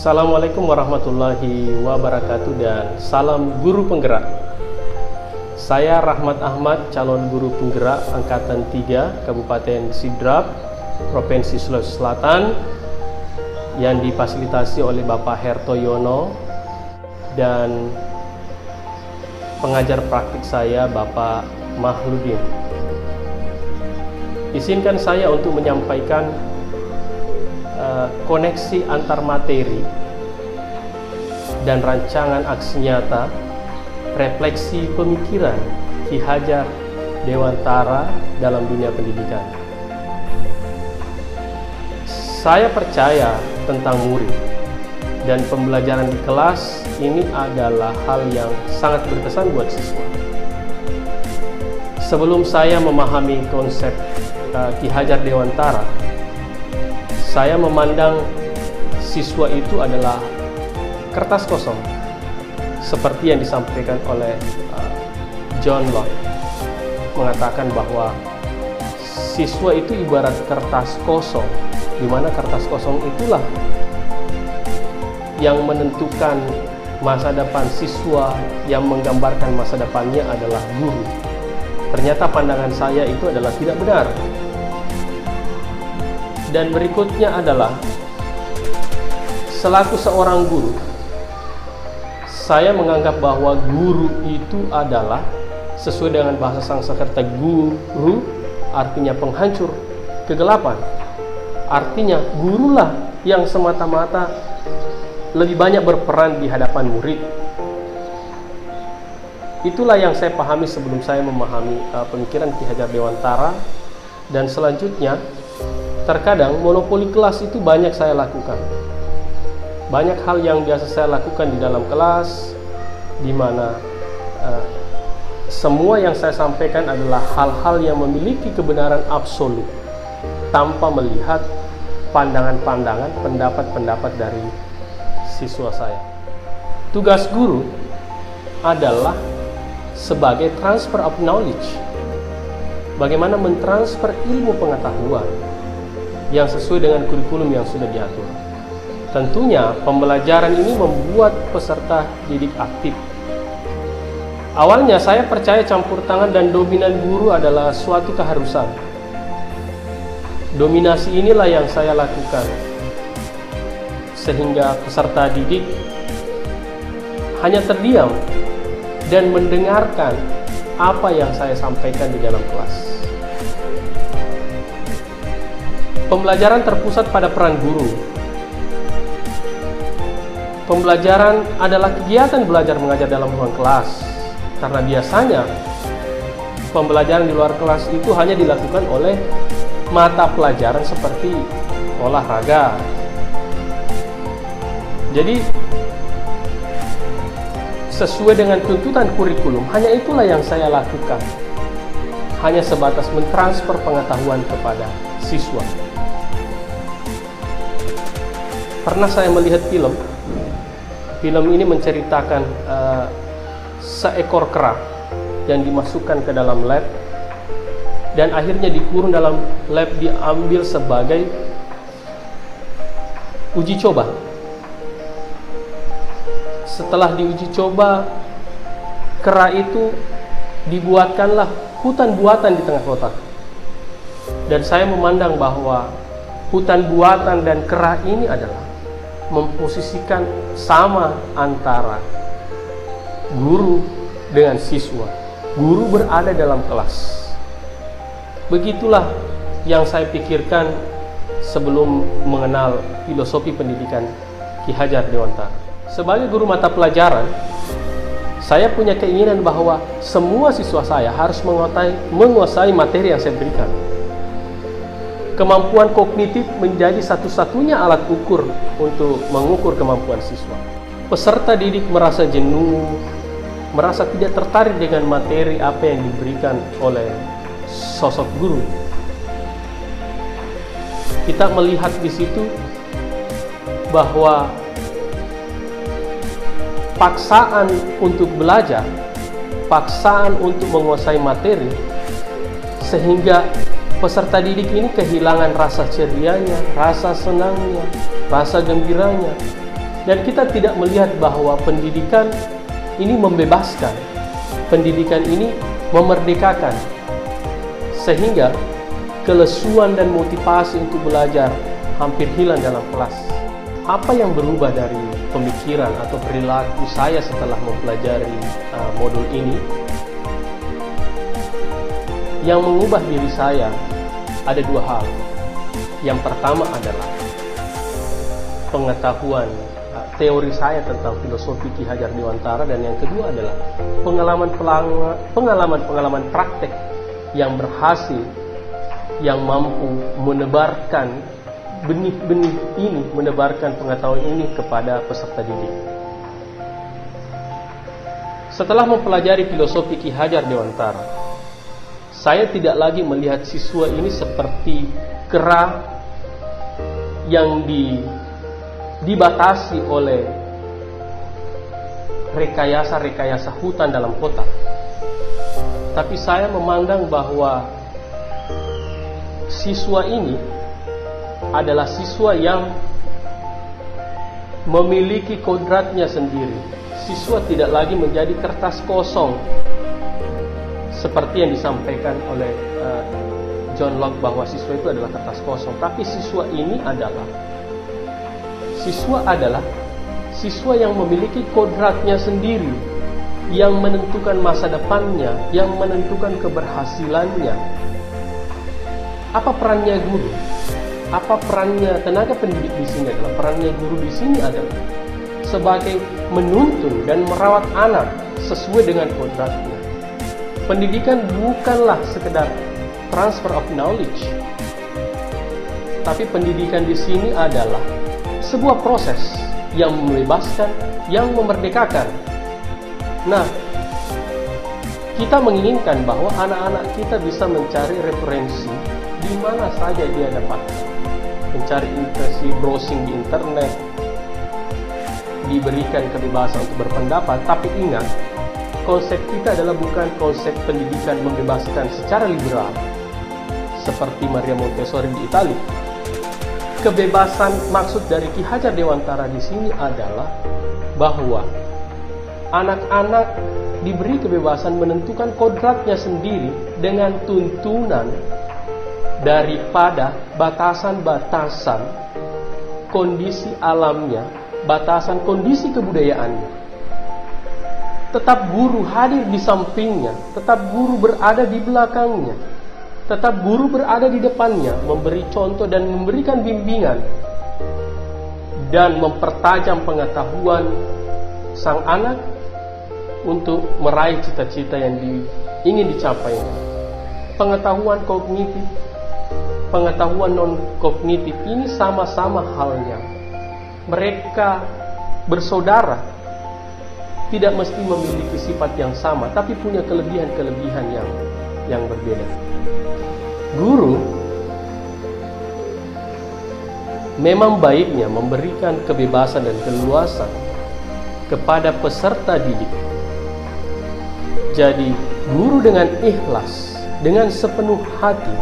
Assalamualaikum warahmatullahi wabarakatuh dan salam guru penggerak. Saya Rahmat Ahmad, calon guru penggerak Angkatan 3 Kabupaten Sidrap, Provinsi Sulawesi Selatan, yang difasilitasi oleh Bapak Hertoyono dan pengajar praktik saya Bapak Mahludin. Izinkan saya untuk menyampaikan koneksi antar materi dan rancangan aksi nyata refleksi pemikiran Ki Hajar Dewantara dalam dunia pendidikan. Saya percaya tentang murid dan pembelajaran di kelas ini adalah hal yang sangat berkesan buat siswa. Sebelum saya memahami konsep Ki Hajar Dewantara, saya memandang siswa itu adalah kertas kosong, seperti yang disampaikan oleh John Locke, mengatakan bahwa siswa itu ibarat kertas kosong, di mana kertas kosong itulah yang menentukan masa depan siswa, yang menggambarkan masa depannya adalah guru. Ternyata pandangan saya itu adalah tidak benar. Dan berikutnya adalah, selaku seorang guru, saya menganggap bahwa guru itu adalah, sesuai dengan bahasa Sanskerta, guru artinya penghancur kegelapan. Artinya gurulah yang semata-mata lebih banyak berperan di hadapan murid. Itulah yang saya pahami sebelum saya memahami pemikiran Ki Hajar Dewantara. Dan selanjutnya, terkadang monopoli kelas itu banyak saya lakukan. Banyak hal yang biasa saya lakukan di dalam kelas, di mana semua yang saya sampaikan adalah hal-hal yang memiliki kebenaran absolut, tanpa melihat pandangan-pandangan, pendapat-pendapat dari siswa saya. Tugas guru adalah sebagai transfer of knowledge. Bagaimana mentransfer ilmu pengetahuan yang sesuai dengan kurikulum yang sudah diatur. Tentunya pembelajaran ini membuat peserta didik aktif. Awalnya saya percaya campur tangan dan dominan guru adalah suatu keharusan. Dominasi inilah yang saya lakukan, sehingga peserta didik hanya terdiam dan mendengarkan apa yang saya sampaikan di dalam kelas. Pembelajaran terpusat pada peran guru. Pembelajaran adalah kegiatan belajar mengajar dalam ruang kelas, karena biasanya pembelajaran di luar kelas itu hanya dilakukan oleh mata pelajaran seperti olahraga. Jadi sesuai dengan tuntutan kurikulum, hanya itulah yang saya lakukan. Hanya sebatas mentransfer pengetahuan kepada siswa. Pernah saya melihat film ini menceritakan seekor kera yang dimasukkan ke dalam lab, dan akhirnya dikurung dalam lab, diambil sebagai uji coba. Setelah diuji coba, kera itu dibuatkanlah hutan buatan di tengah kota. Dan saya memandang bahwa hutan buatan dan kera ini adalah memposisikan sama antara guru dengan siswa. Guru berada dalam kelas. Begitulah yang saya pikirkan sebelum mengenal filosofi pendidikan Ki Hajar Dewantara. Sebagai guru mata pelajaran, saya punya keinginan bahwa semua siswa saya harus menguasai materi yang saya berikan. Kemampuan kognitif menjadi satu-satunya alat ukur untuk mengukur kemampuan siswa. Peserta didik merasa jenuh, merasa tidak tertarik dengan materi apa yang diberikan oleh sosok guru. Kita melihat di situ bahwa paksaan untuk belajar, paksaan untuk menguasai materi, sehingga peserta didik ini kehilangan rasa cerianya, rasa senangnya, rasa gembiranya. Dan kita tidak melihat bahwa pendidikan ini membebaskan, pendidikan ini memerdekakan, sehingga kelesuan dan motivasi untuk belajar hampir hilang dalam kelas. Apa yang berubah dari pemikiran atau perilaku saya setelah mempelajari modul ini? Yang mengubah diri saya ada dua hal. Yang pertama adalah pengetahuan teori saya tentang filosofi Ki Hajar Dewantara, dan yang kedua adalah pengalaman praktek yang berhasil, yang mampu menebarkan benih-benih ini, menebarkan pengetahuan ini kepada peserta didik. Setelah mempelajari filosofi Ki Hajar Dewantara, saya tidak lagi melihat siswa ini seperti kera yang dibatasi oleh rekayasa hutan dalam kota. Tapi saya memandang bahwa siswa ini adalah siswa yang memiliki kodratnya sendiri. Siswa tidak lagi menjadi kertas kosong seperti yang disampaikan oleh John Locke, bahwa siswa itu adalah kertas kosong. Tapi siswa ini adalah siswa yang memiliki kodratnya sendiri, yang menentukan masa depannya, yang menentukan keberhasilannya. Apa perannya guru? Apa perannya tenaga pendidik di sini? Perannya guru di sini adalah sebagai menuntun dan merawat anak sesuai dengan kodratnya. Pendidikan bukanlah sekedar transfer of knowledge, tapi pendidikan di sini adalah sebuah proses yang membebaskan, yang memerdekakan. Nah, kita menginginkan bahwa anak-anak kita bisa mencari referensi di mana saja dia dapat mencari impresi, browsing di internet, diberikan kebebasan untuk berpendapat. Tapi ingat, konsep kita adalah bukan konsep pendidikan membebaskan secara liberal seperti Maria Montessori di Italia. Kebebasan maksud dari Ki Hajar Dewantara di sini adalah bahwa anak-anak diberi kebebasan menentukan kodratnya sendiri dengan tuntunan daripada batasan-batasan kondisi alamnya, batasan kondisi kebudayaannya. Tetap guru hadir di sampingnya, tetap guru berada di belakangnya, tetap guru berada di depannya, memberi contoh dan memberikan bimbingan dan mempertajam pengetahuan sang anak untuk meraih cita-cita yang ingin dicapainya. Pengetahuan kognitif, pengetahuan non-kognitif ini sama-sama halnya. Mereka bersaudara, tidak mesti memiliki sifat yang sama, tapi punya kelebihan-kelebihan yang berbeda. Guru memang baiknya memberikan kebebasan dan keluasan kepada peserta didik. Jadi, guru dengan ikhlas, dengan sepenuh hati,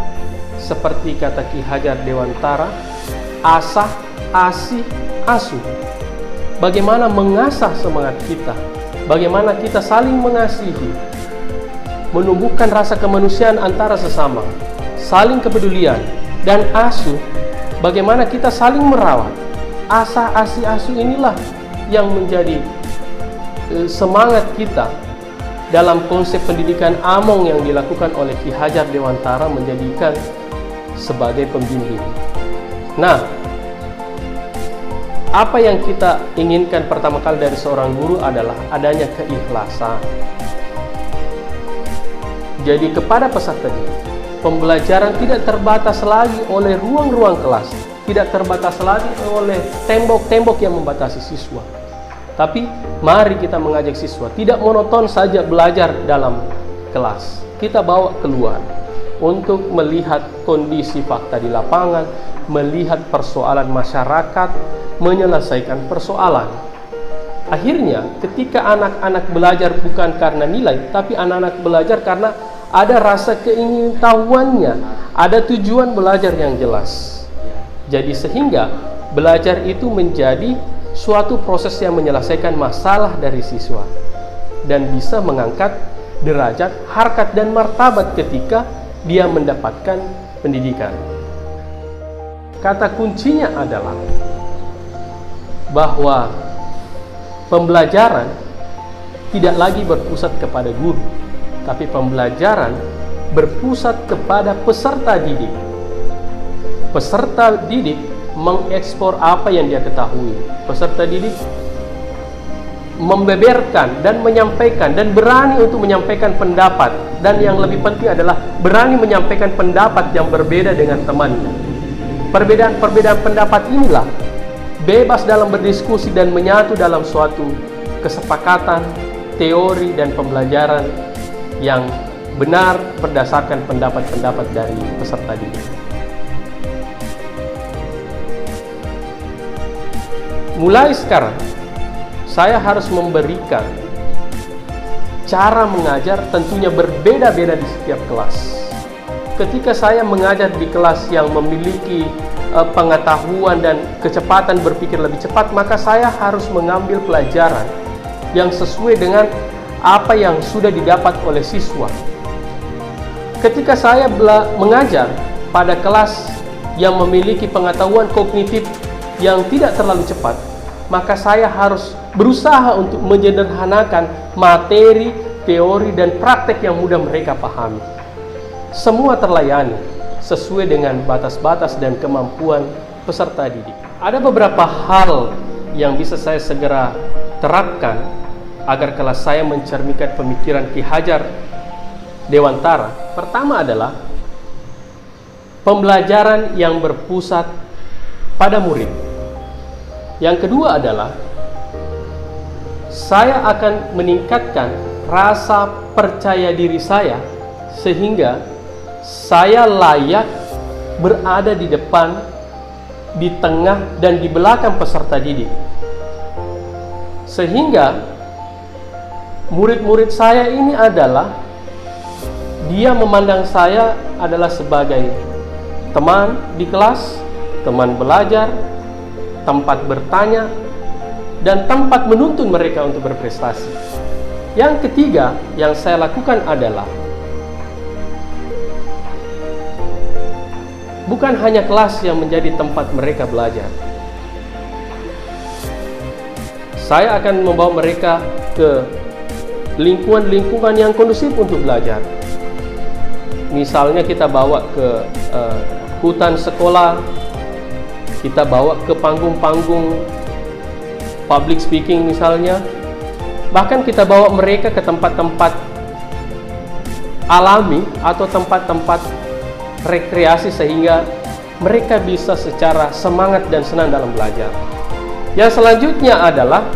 seperti kata Ki Hajar Dewantara, asah, asih, asuh. Bagaimana mengasah semangat kita, bagaimana kita saling mengasihi, menumbuhkan rasa kemanusiaan antara sesama, saling kepedulian, dan asuh, bagaimana kita saling merawat. Asah, asih, asuh inilah yang menjadi semangat kita dalam konsep pendidikan Among yang dilakukan oleh Ki Hajar Dewantara, menjadikan sebagai pembimbing. Nah, apa yang kita inginkan pertama kali dari seorang guru adalah adanya keikhlasan. Jadi kepada peserta didik, pembelajaran tidak terbatas lagi oleh ruang-ruang kelas, tidak terbatas lagi oleh tembok-tembok yang membatasi siswa. Tapi mari kita mengajak siswa tidak monoton saja belajar dalam kelas. Kita bawa keluar untuk melihat kondisi fakta di lapangan, melihat persoalan masyarakat, menyelesaikan persoalan. Akhirnya ketika anak-anak belajar bukan karena nilai, tapi anak-anak belajar karena ada rasa keingintahuannya, ada tujuan belajar yang jelas. Jadi sehingga belajar itu menjadi suatu proses yang menyelesaikan masalah dari siswa dan bisa mengangkat derajat, harkat, dan martabat ketika dia mendapatkan pendidikan. Kata kuncinya adalah bahwa pembelajaran tidak lagi berpusat kepada guru, tapi pembelajaran berpusat kepada peserta didik. Peserta didik mengekspor apa yang dia ketahui. Peserta didik membeberkan dan menyampaikan dan berani untuk menyampaikan pendapat, dan yang lebih penting adalah berani menyampaikan pendapat yang berbeda dengan temannya. Perbedaan pendapat inilah bebas dalam berdiskusi dan menyatu dalam suatu kesepakatan, teori, dan pembelajaran yang benar berdasarkan pendapat-pendapat dari peserta didik. Mulai sekarang, saya harus memberikan cara mengajar tentunya berbeda-beda di setiap kelas. Ketika saya mengajar di kelas yang memiliki pengetahuan dan kecepatan berpikir lebih cepat, maka saya harus mengambil pelajaran yang sesuai dengan apa yang sudah didapat oleh siswa. Ketika saya mengajar pada kelas yang memiliki pengetahuan kognitif yang tidak terlalu cepat, maka saya harus berusaha untuk menyederhanakan materi, teori, dan praktek yang mudah mereka pahami. Semua terlayani sesuai dengan batas-batas dan kemampuan peserta didik. Ada beberapa hal yang bisa saya segera terapkan agar kelas saya mencerminkan pemikiran Ki Hajar Dewantara. Pertama adalah pembelajaran yang berpusat pada murid. Yang kedua adalah saya akan meningkatkan rasa percaya diri saya sehingga saya layak berada di depan, di tengah, dan di belakang peserta didik. Sehingga murid-murid saya ini adalah dia memandang saya adalah sebagai teman di kelas, teman belajar, tempat bertanya, dan tempat menuntun mereka untuk berprestasi. Yang ketiga yang saya lakukan adalah bukan hanya kelas yang menjadi tempat mereka belajar. Saya akan membawa mereka ke lingkungan-lingkungan yang kondusif untuk belajar. Misalnya kita bawa ke hutan sekolah, kita bawa ke panggung-panggung public speaking misalnya. Bahkan kita bawa mereka ke tempat-tempat alami atau tempat-tempat rekreasi sehingga mereka bisa secara semangat dan senang dalam belajar. Yang selanjutnya adalah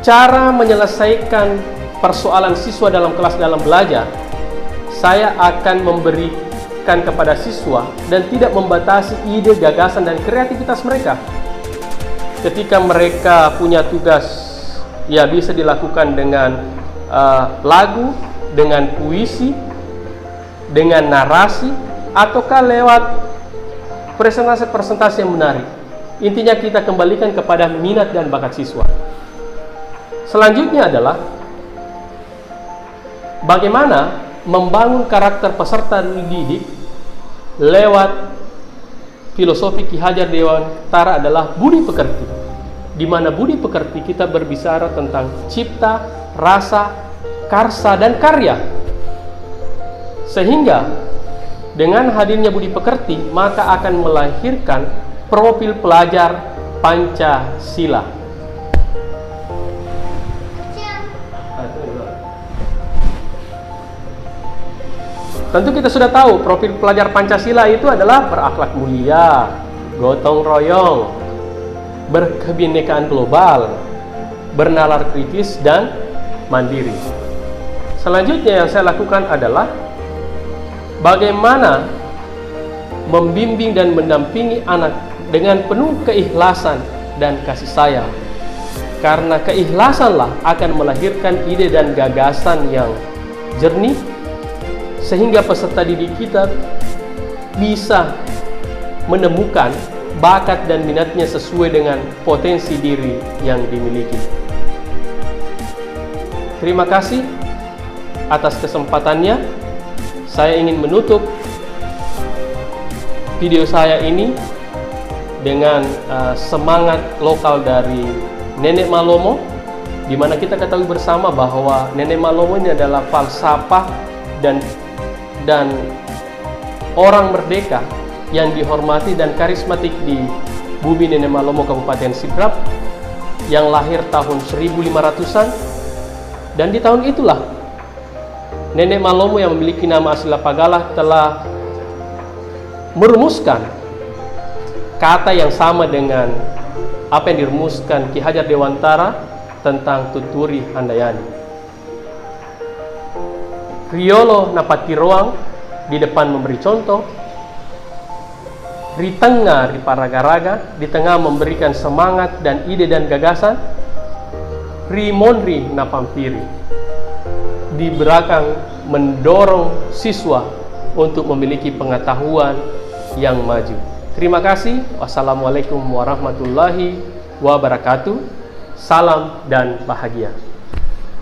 cara menyelesaikan persoalan siswa dalam kelas dalam belajar. Saya akan memberikan kepada siswa dan tidak membatasi ide, gagasan, dan kreativitas mereka. Ketika mereka punya tugas, ya bisa dilakukan dengan lagu, dengan puisi, dengan narasi, ataukah lewat presentasi-presentasi yang menarik. Intinya kita kembalikan kepada minat dan bakat siswa. Selanjutnya adalah bagaimana membangun karakter peserta didik lewat filosofi Ki Hajar Dewantara adalah budi pekerti, di mana budi pekerti kita berbicara tentang cipta, rasa, karsa, dan karya. Sehingga dengan hadirnya budi pekerti maka akan melahirkan profil pelajar Pancasila. Tentu kita sudah tahu profil pelajar Pancasila itu adalah berakhlak mulia, gotong royong, berkebinekaan global, bernalar kritis, dan mandiri. Selanjutnya yang saya lakukan adalah bagaimana membimbing dan mendampingi anak dengan penuh keikhlasan dan kasih sayang. Karena keikhlasanlah akan melahirkan ide dan gagasan yang jernih, sehingga peserta didik kita bisa menemukan bakat dan minatnya sesuai dengan potensi diri yang dimiliki. Terima kasih atas kesempatannya. Saya ingin menutup video saya ini dengan semangat lokal dari Nenek Malomo, di mana kita ketahui bersama bahwa Nenek Malomo ini adalah falsafah dan orang merdeka yang dihormati dan karismatik di bumi Nenek Malomo Kabupaten Sidrap, yang lahir tahun 1500-an. Dan di tahun itulah Nenek Malomo yang memiliki nama asli Lapagalah telah merumuskan kata yang sama dengan apa yang dirumuskan Ki Hajar Dewantara tentang tuturi handayani. Riolo napati ruang, di depan memberi contoh, di tengah riparagaraga, di tengah memberikan semangat dan ide dan gagasan, rimonri napampiri, di belakang mendorong siswa untuk memiliki pengetahuan yang maju. Terima kasih. Wassalamualaikum warahmatullahi wabarakatuh. Salam dan bahagia.